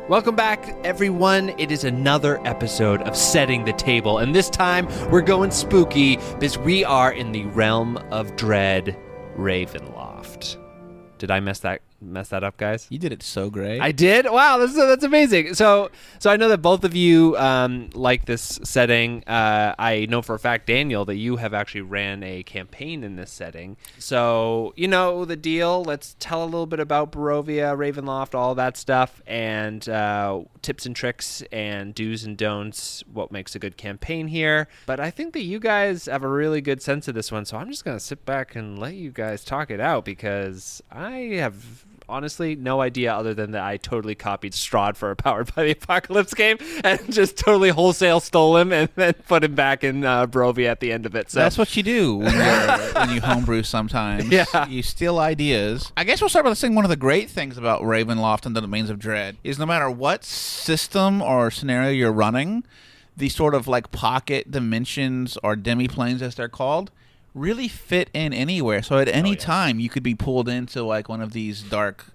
Welcome back, everyone. It is another episode of Setting the Table, and this time we're going spooky because we are in the realm of dread, Ravenloft. Did I mess that up, guys? You did it so great. I did? Wow, that's amazing. So I know that both of you like this setting. I know for a fact, Daniel, that you have actually ran a campaign in this setting. So you know the deal. Let's tell a little bit about Barovia, Ravenloft, all that stuff, and tips and tricks and do's and don'ts, what makes a good campaign here. But I think that you guys have a really good sense of this one, so I'm just going to sit back and let you guys talk it out because I have honestly no idea other than that I totally copied Strahd for a Powered by the Apocalypse game and just totally wholesale stole him and then put him back in Barovia at the end of it. So that's what you do when you homebrew sometimes. Yeah. You steal ideas. I guess we'll start by saying one of the great things about Ravenloft and the Domains of Dread is no matter what system or scenario you're running, these sort of like pocket dimensions or demi-planes as they're called really fit in anywhere. So at any time you could be pulled into like one of these dark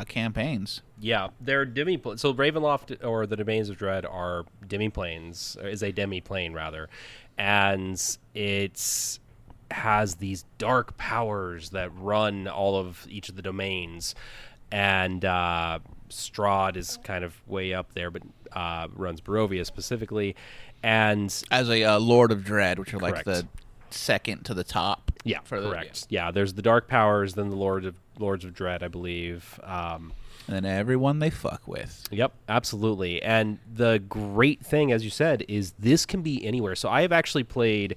campaigns. Yeah, they're demi-planes. So Ravenloft or the Domains of Dread are demi-planes, or is a demi-plane rather, and it has these dark powers that run all of each of the domains, and Strahd is kind of way up there, but runs Barovia specifically, and as a Lord of Dread, which are correct. like the second to the top. Yeah, correct. Yeah, there's the dark powers, then the Lords of Dread, I believe. And then everyone they fuck with. Yep, absolutely. And the great thing, as you said, is this can be anywhere. So I have actually played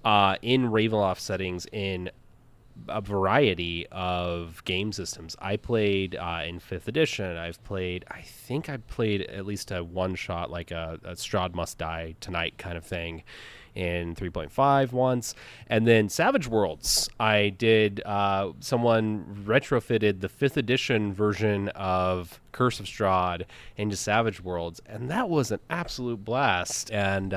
in Ravenloft settings in a variety of game systems. I played in 5th edition. I think I played at least a one-shot, like a Strahd Must Die Tonight kind of thing in 3.5 once. And then Savage Worlds, I did, someone retrofitted the 5th edition version of Curse of Strahd into Savage Worlds, and that was an absolute blast. And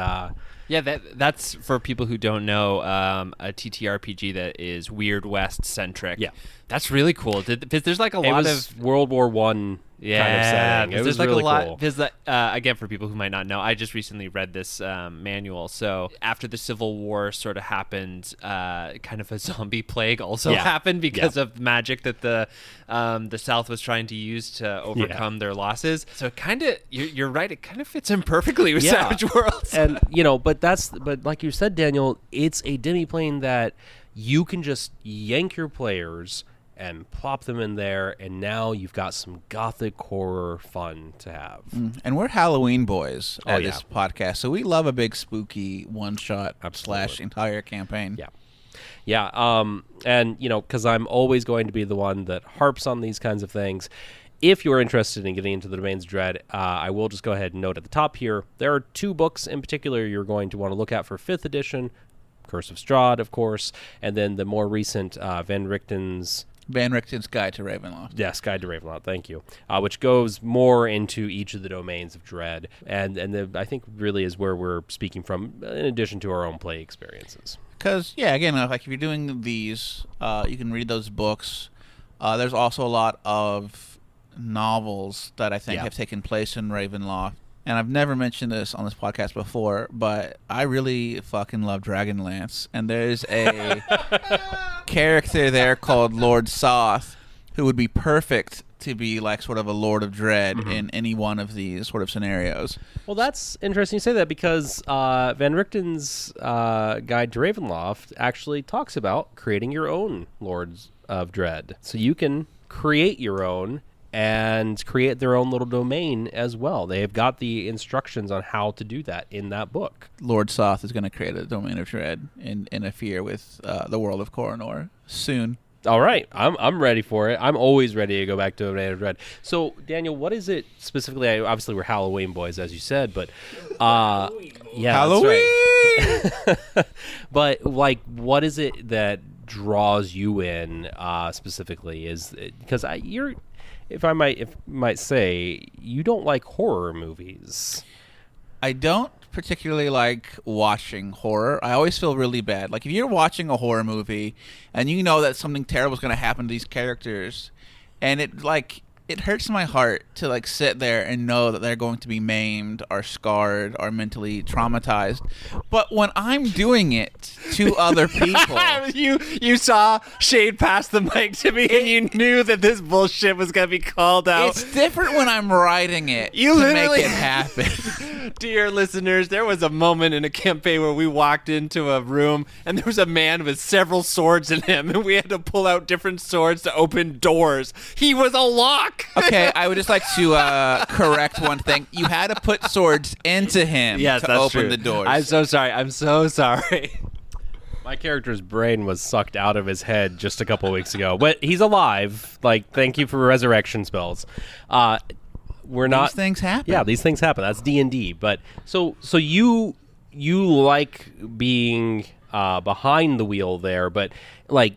yeah, that's for people who don't know, a TTRPG that is Weird West centric. Yeah, that's really cool. Because there's like a lot of World War I kind of setting. It was like really a lot, cool. Because again, for people who might not know, I just recently read this manual. So after the Civil War sort of happened, kind of a zombie plague also happened because of magic that the South was trying to use to overcome their losses. So it kind of, you're right, it kind of fits in perfectly with Savage Worlds. And but like you said, Daniel, it's a demi-plane that you can just yank your players and plop them in there, and now you've got some gothic horror fun to have. And we're Halloween boys at this podcast, so we love a big spooky one-shot / entire campaign. Yeah. And, because I'm always going to be the one that harps on these kinds of things, if you're interested in getting into the Domains of Dread, I will just go ahead and note at the top here, there are 2 books in particular you're going to want to look at for 5th edition, Curse of Strahd, of course, and then the more recent Van Richten's Guide to Ravenloft. Yes, Guide to Ravenloft, thank you. Which goes more into each of the domains of dread, and I think really is where we're speaking from, in addition to our own play experiences. Because, again, like if you're doing these, you can read those books. There's also a lot of novels that I think have taken place in Ravenloft. And I've never mentioned this on this podcast before, but I really fucking love Dragonlance. And there's a character there called Lord Soth who would be perfect to be like sort of a Lord of Dread in any one of these sort of scenarios. Well, that's interesting you say that because Van Richten's Guide to Ravenloft actually talks about creating your own Lords of Dread. So you can create your own and create their own little domain as well. They have got the instructions on how to do that in that book. Lord Soth is going to create a domain of dread and interfere with the world of Coronor soon. All right, I'm ready for it. I'm always ready to go back to Domain of Dread. So, Daniel, what is it specifically? Obviously, we're Halloween boys, as you said, but Halloween. That's right. But like, what is it that draws you in specifically? Is because you're. If I might say, you don't like horror movies. I don't particularly like watching horror. I always feel really bad. Like if you're watching a horror movie and you know that something terrible is going to happen to these characters, and it it hurts my heart to like sit there and know that they're going to be maimed or scarred or mentally traumatized. But when I'm doing it to other people, you saw Shade pass the mic to me, and you knew that this bullshit was gonna be called out. It's different when I'm writing it You to literally make it happen. Dear listeners, there was a moment in a campaign where we walked into a room and there was a man with several swords in him, and we had to pull out different swords to open doors. He was a lock. Okay, I would just like to correct one thing. You had to put swords into him to open the doors. I'm so sorry. I'm so sorry. My character's brain was sucked out of his head just a couple weeks ago, but he's alive. Like, thank you for resurrection spells. We're not. These things happen. Yeah, these things happen. That's D&D. But so you like being behind the wheel there, but like,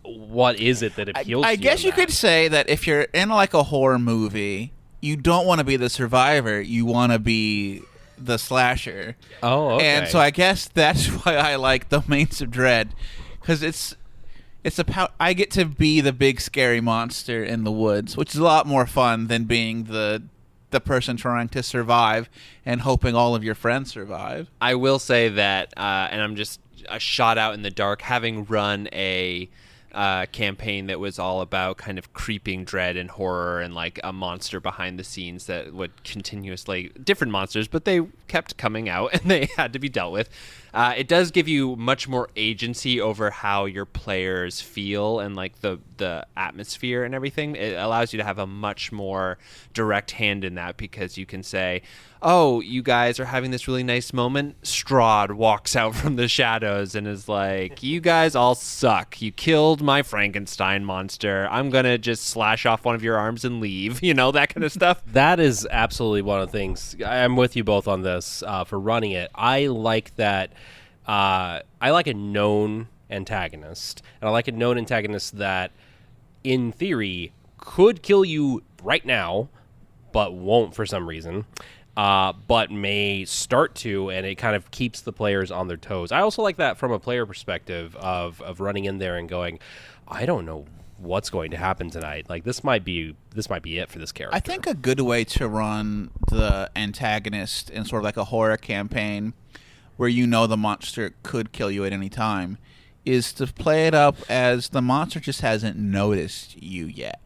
what is it that appeals to you? I guess you could say that if you're in like a horror movie, you don't want to be the survivor. You want to be the slasher. Oh, okay. And so I guess that's why I like Domains of Dread, because it's about I get to be the big scary monster in the woods, which is a lot more fun than being the person trying to survive and hoping all of your friends survive. I will say that, and I'm just a shot out in the dark, having run a campaign that was all about kind of creeping dread and horror and like a monster behind the scenes that would continuously, different monsters, but they kept coming out and they had to be dealt with. It does give you much more agency over how your players feel and like the atmosphere and everything. It allows you to have a much more direct hand in that, because you can say, oh, you guys are having this really nice moment. Strahd walks out from the shadows and is like, you guys all suck. You killed my Frankenstein monster. I'm going to just slash off one of your arms and leave. You know, that kind of stuff. That is absolutely one of the things. I'm with you both on this for running it. I like that. I like a known antagonist. And I like a known antagonist that, in theory, could kill you right now, but won't for some reason. But may start to, and it kind of keeps the players on their toes. I also like that from a player perspective of running in there and going, I don't know what's going to happen tonight. Like, this might be it for this character. I think a good way to run the antagonist in sort of like a horror campaign where you know the monster could kill you at any time is to play it up as the monster just hasn't noticed you yet.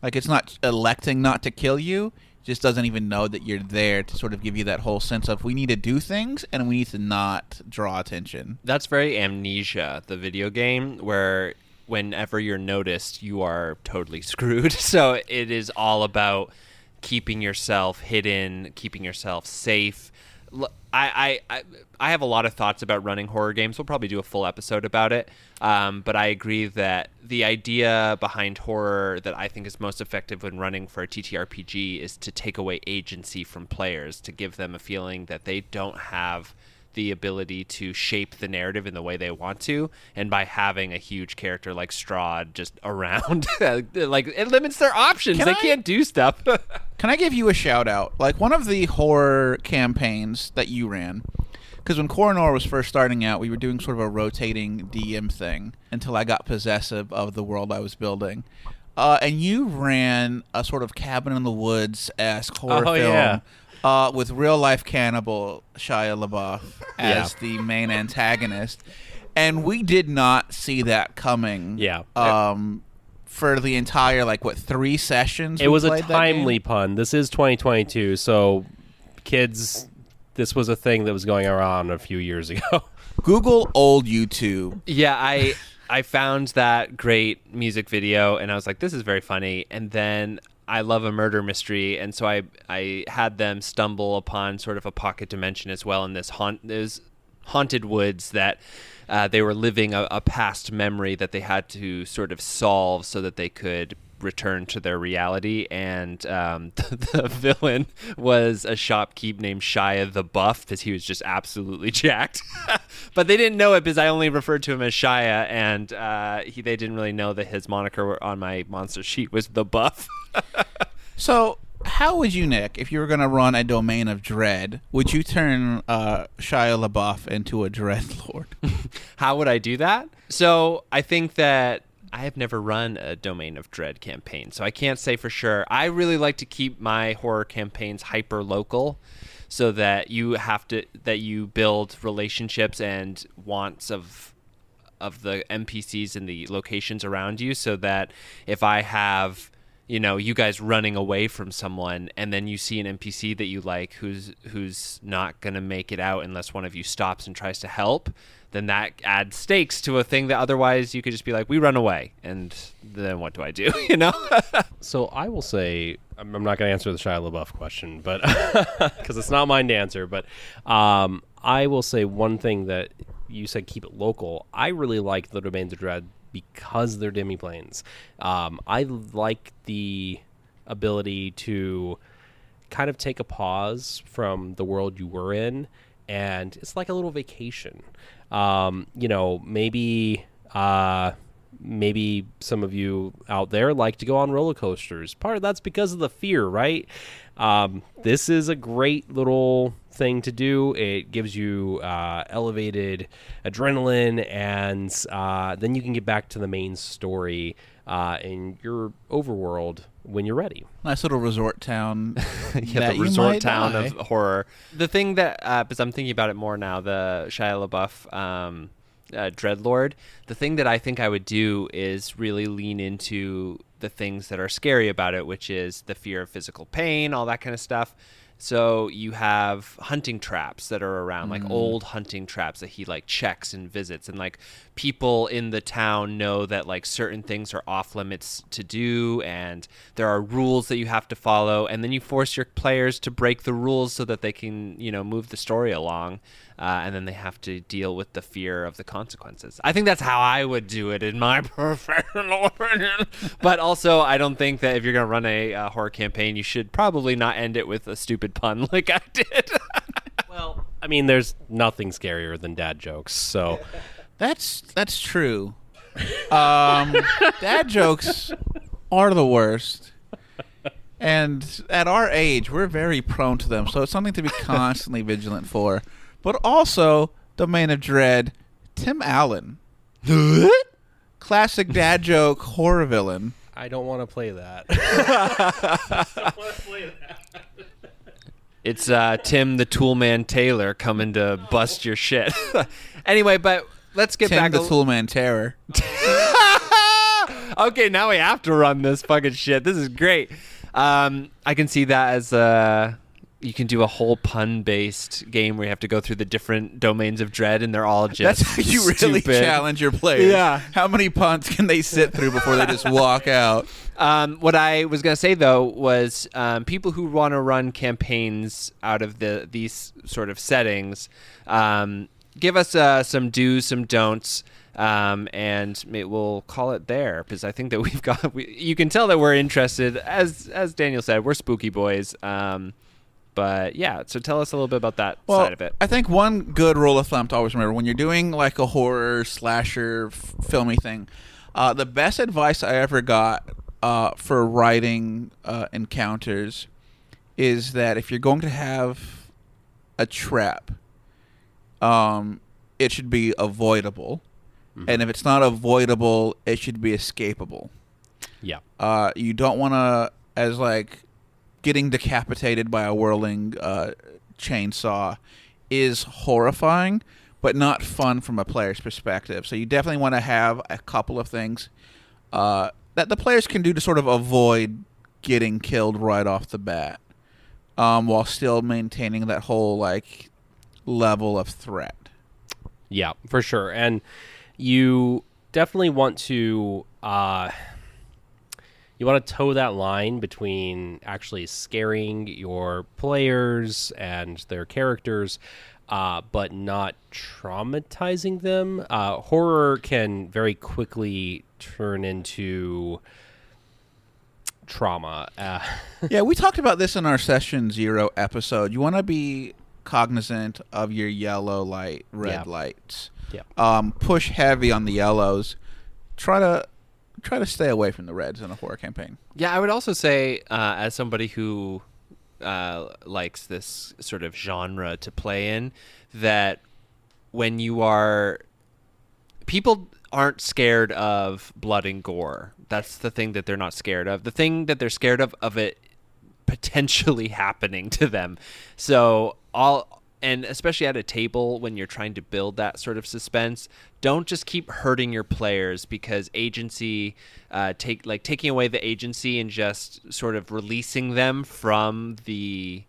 Like, it's not electing not to kill you, just doesn't even know that you're there, to sort of give you that whole sense of we need to do things and we need to not draw attention. That's very Amnesia, the video game, where whenever you're noticed, you are totally screwed. So it is all about keeping yourself hidden, keeping yourself safe. I have a lot of thoughts about running horror games. We'll probably do a full episode about it. But I agree that the idea behind horror that I think is most effective when running for a TTRPG is to take away agency from players, to give them a feeling that they don't have the ability to shape the narrative in the way they want to. And by having a huge character like Strahd just around, like, it limits their options. They can't do stuff. Can I give you a shout out? Like, one of the horror campaigns that you ran, because when Coronor was first starting out, we were doing sort of a rotating DM thing until I got possessive of the world I was building. And you ran a sort of cabin in the woods-esque horror film. Yeah. With real-life cannibal Shia LaBeouf as the main antagonist. And we did not see that coming. Yeah. For the entire, 3 sessions? It was a timely pun. This is 2022, so kids, this was a thing that was going around a few years ago. Google old YouTube. Yeah, I found that great music video, and I was like, this is very funny. And then I love a murder mystery, and so I had them stumble upon sort of a pocket dimension as well in this haunted woods that they were living a past memory that they had to sort of solve so that they could return to their reality. And the villain was a shopkeep named Shia the Buff, because he was just absolutely jacked. But they didn't know it because I only referred to him as Shia, and they didn't really know that his moniker on my monster sheet was the Buff. So how would you, Nick, if you were going to run a Domain of Dread, would you turn Shia LaBeouf into a Dread Lord? How would I do that? So I think that I have never run a Domain of Dread campaign, so I can't say for sure. I really like to keep my horror campaigns hyper local, so that you build relationships and wants of the NPCs and the locations around you, so that if I have, you guys running away from someone, and then you see an NPC that you like who's not going to make it out unless one of you stops and tries to help, then that adds stakes to a thing that otherwise you could just be like, we run away, and then what do I do? So I will say, I'm not going to answer the Shia LaBeouf question, but because it's not mine to answer, but I will say one thing that you said, keep it local. I really like the Domains of Dread because they're demiplanes. I like the ability to kind of take a pause from the world you were in, and it's like a little vacation. Maybe some of you out there like to go on roller coasters. Part of that's because of the fear, right? This is a great little thing to do. It gives you elevated adrenaline, and then you can get back to the main story in your overworld when you're ready. Nice little resort town. The resort town of horror. The thing that, because I'm thinking about it more now, the Shia LaBeouf Dreadlord, the thing that I think I would do is really lean into the things that are scary about it, which is the fear of physical pain, all that kind of stuff. So you have hunting traps that are around, like old hunting traps that he like checks and visits, and like people in the town know that like certain things are off limits to do, and there are rules that you have to follow, and then you force your players to break the rules so that they can, move the story along, and then they have to deal with the fear of the consequences. I think that's how I would do it in my professional opinion. But also, I don't think that if you're going to run a horror campaign, you should probably not end it with a stupid pun like I did. Well, I mean, there's nothing scarier than dad jokes, so That's true. Dad jokes are the worst. And at our age, we're very prone to them, so it's something to be constantly vigilant for. But also, Domain of Dread, Tim Allen. Classic dad joke horror villain. I don't want to play that. It's Tim the Toolman Taylor coming to bust your shit. Anyway, but let's get Tim back the Toolman Terror. Okay, now we have to run this fucking shit. This is great. I can see that as you can do a whole pun-based game where you have to go through the different domains of dread, and they're all just That's how you really stupid. challenge your players. Yeah. How many puns can they sit through before they just walk out? What I was going to say, though, was people who want to run campaigns out of these sort of settings, give us some do's, some don'ts, and we'll call it there, because I think that you can tell that we're interested. As Daniel said, we're spooky boys. But yeah, so tell us a little bit about that side of it. I think one good rule of thumb to always remember when you're doing like a horror slasher filmy thing, the best advice I ever got for writing encounters is that if you're going to have a trap, it should be avoidable. Mm-hmm. And if it's not avoidable, it should be escapable. Yeah. You don't want to, as like getting decapitated by a whirling chainsaw is horrifying, but not fun from a player's perspective. So you definitely want to have a couple of things that the players can do to sort of avoid getting killed right off the bat, while still maintaining that whole like level of threat. Yeah, for sure. And you definitely want to toe that line between actually scaring your players and their characters, but not traumatizing them. Horror can very quickly turn into trauma. Yeah, we talked about this in our Session 0 episode. You want to be cognizant of your yellow light, red lights. Yeah. Push heavy on the yellows. Try to stay away from the reds in a horror campaign. Yeah, I would also say, as somebody who likes this sort of genre to play in, that when you are... People aren't scared of blood and gore. That's the thing that they're not scared of. The thing that they're scared of it potentially happening to them. So and especially at a table when you're trying to build that sort of suspense, don't just keep hurting your players because agency, taking away the agency and just sort of releasing them from the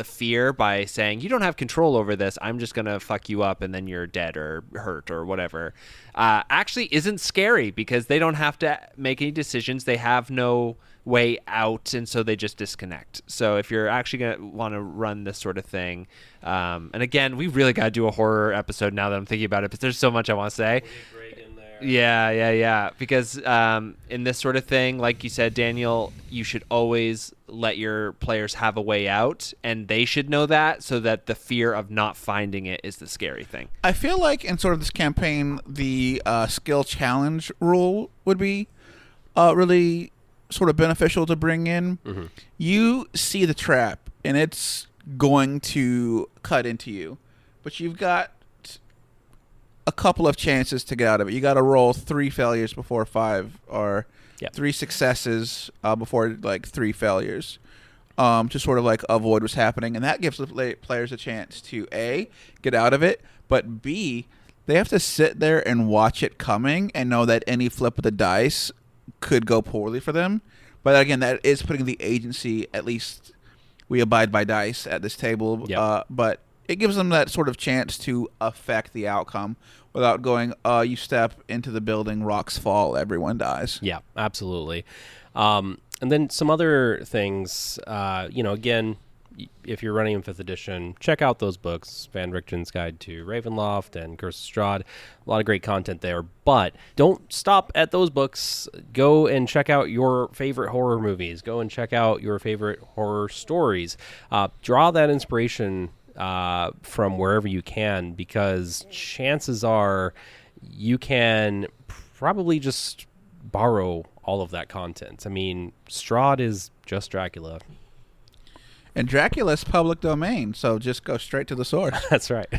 fear by saying, you don't have control over this, I'm just going to fuck you up and then you're dead or hurt or whatever, actually isn't scary because they don't have to make any decisions. They have no way out, and so they just disconnect. So if you're actually going to want to run this sort of thing, and again, we really got to do a horror episode now that I'm thinking about it, because there's so much I want to say. Yeah. Because in this sort of thing, like you said, Daniel, you should always let your players have a way out, and they should know that, so that the fear of not finding it is the scary thing. I feel like in sort of this campaign, the skill challenge rule would be really sort of beneficial to bring in. Mm-hmm. You see the trap, and it's going to cut into you, but you've got a couple of chances to get out of it. You got to roll 3 failures before 5, or 3 successes before 3 failures, to sort of avoid what's happening. And that gives the players a chance to A, get out of it, but B, they have to sit there and watch it coming and know that any flip of the dice could go poorly for them. But again, that is putting the agency, at least we abide by dice at this table, but it gives them that sort of chance to affect the outcome without going, you step into the building, rocks fall, everyone dies. Yeah, absolutely. And then some other things, again, if you're running in 5th edition, check out those books, Van Richten's Guide to Ravenloft and Curse of Strahd. A lot of great content there. But don't stop at those books. Go and check out your favorite horror movies. Go and check out your favorite horror stories. Draw that inspiration from wherever you can, because chances are you can probably just borrow all of that content. I mean, Strahd is just Dracula. And Dracula's public domain, so just go straight to the source. That's right.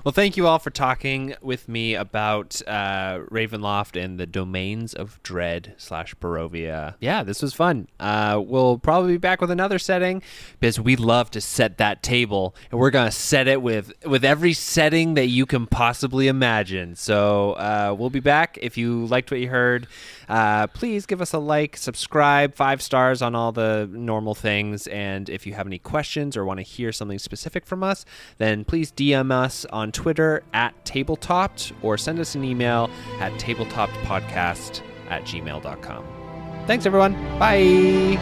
Well, thank you all for talking with me about Ravenloft and the domains of dread / Barovia. Yeah, this was fun. We'll probably be back with another setting, because we love to set that table, and we're going to set it with every setting that you can possibly imagine. So we'll be back. If you liked what you heard, please give us a like, subscribe, 5 stars on all the normal things, and if you have any questions or want to hear something specific from us, then please DM us on Twitter @tabletopped, or send us an email at tabletoppedpodcast@gmail.com. Thanks, everyone. Bye.